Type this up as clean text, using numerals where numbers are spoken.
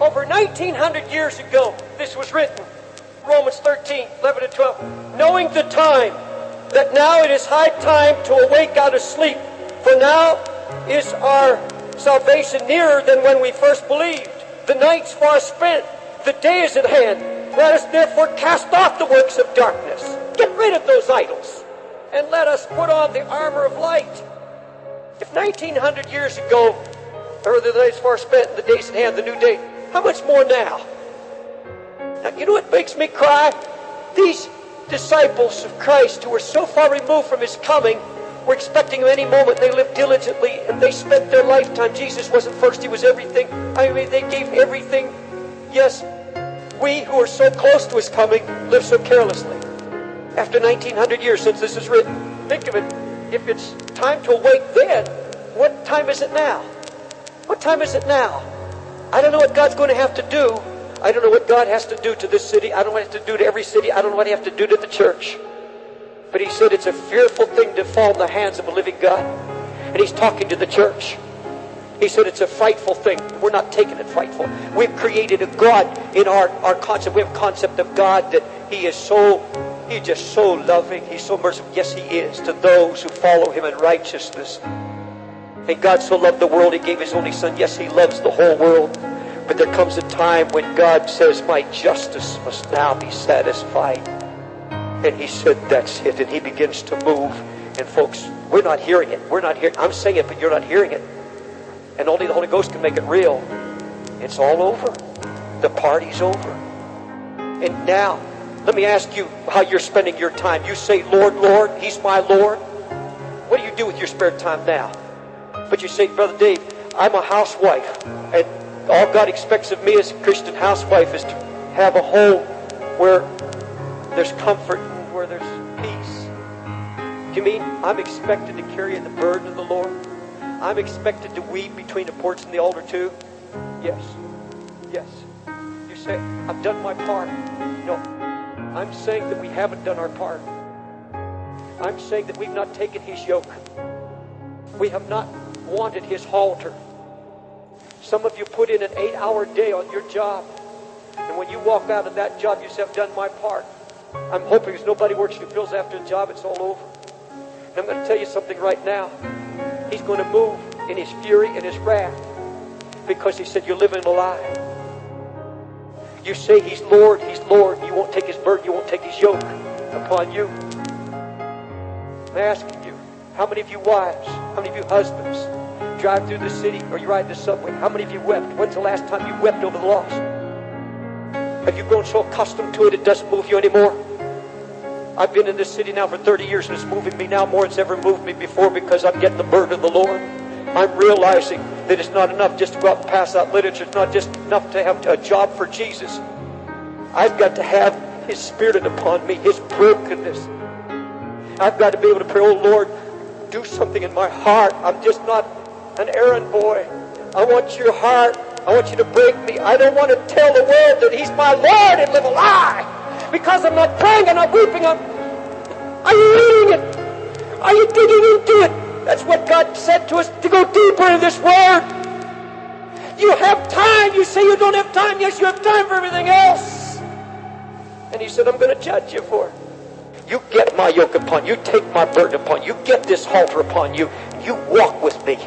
Over 1900 years ago, this was written. Romans 13, 11 and 12. Knowing the time, that now it is high time to awake out of sleep. For now is our salvation nearer than when we first believed. The night's far spent, the day is at hand. Let us therefore cast off the works of darkness. Get rid of those idols. And let us put on the armor of light. If 1900 years ago, or the night's far spent, the day's at hand, the new day, how much more now? Now, you know what makes me cry? These disciples of Christ who were so far removed from His coming were expecting Him any moment. They lived diligently and they spent their lifetime. Jesus wasn't first, He was everything. I mean, they gave everything. Yes, we who are so close to His coming live so carelessly. After 1900 years since this is written, think of it. If it's time to awake then, what time is it now? What time is it now? I don't know what God's going to have to do. I don't know what God has to do to this city. I don't know what He has to do to every city. I don't know what He has to do to the church. But He said it's a fearful thing to fall in the hands of a living God. And He's talking to the church. He said it's a frightful thing. We're not taking it frightful. We've created a God in our concept. We have a concept of God that He's just so loving. He's so merciful. Yes, He is to those who follow Him in righteousness. And God so loved the world, He gave His only Son. Yes, He loves the whole world. But there comes a time when God says, my justice must now be satisfied. And He said, that's it. And He begins to move. And folks, we're not hearing it. We're not hearing. I'm saying it, but you're not hearing it. And only the Holy Ghost can make it real. It's all over. The party's over. And now, let me ask you how you're spending your time. You say, Lord, Lord, He's my Lord. What do you do with your spare time now? But you say, Brother Dave, I'm a housewife. And all God expects of me as a Christian housewife is to have a home where there's comfort and where there's peace. Do you mean I'm expected to carry the burden of the Lord? I'm expected to weep between the porch and the altar too? Yes. Yes. You say, I've done my part. No. I'm saying that we haven't done our part. I'm saying that we've not taken His yoke. We have not wanted His halter. Some of you put in an 8-hour day on your job. And when you walk out of that job, you say, I've done my part. I'm hoping there's nobody works your bills after the job, it's all over. And I'm going to tell you something right now. He's going to move in His fury and His wrath. Because He said, you're living a lie. You say He's Lord, He's Lord. You won't take His burden, you won't take His yoke upon you. I'm asking you, how many of you wives, how many of you husbands drive through the city or you ride the subway? How many of you wept? When's the last time you wept over the lost? Have you grown so accustomed to it, it doesn't move you anymore? I've been in this city now for 30 years and it's moving me now more than it's ever moved me before because I'm getting the burden of the Lord. I'm realizing that it's not enough just to go out and pass out literature. It's not just enough to have a job for Jesus. I've got to have His Spirit upon me, His brokenness. I've got to be able to pray, oh Lord, do something in my heart. I'm just not an errand boy. I want your heart. I want you to break me. I don't want to tell the world that He's my Lord and live a lie. Because I'm not praying, I'm not weeping. Are you reading it? Are you digging into it? That's what God said to us, to go deeper in this Word. You have time. You say you don't have time. Yes, you have time for everything else. And He said, I'm going to judge you for it. You get my yoke upon you. Take my burden upon you. Get this halter upon you. You walk with me.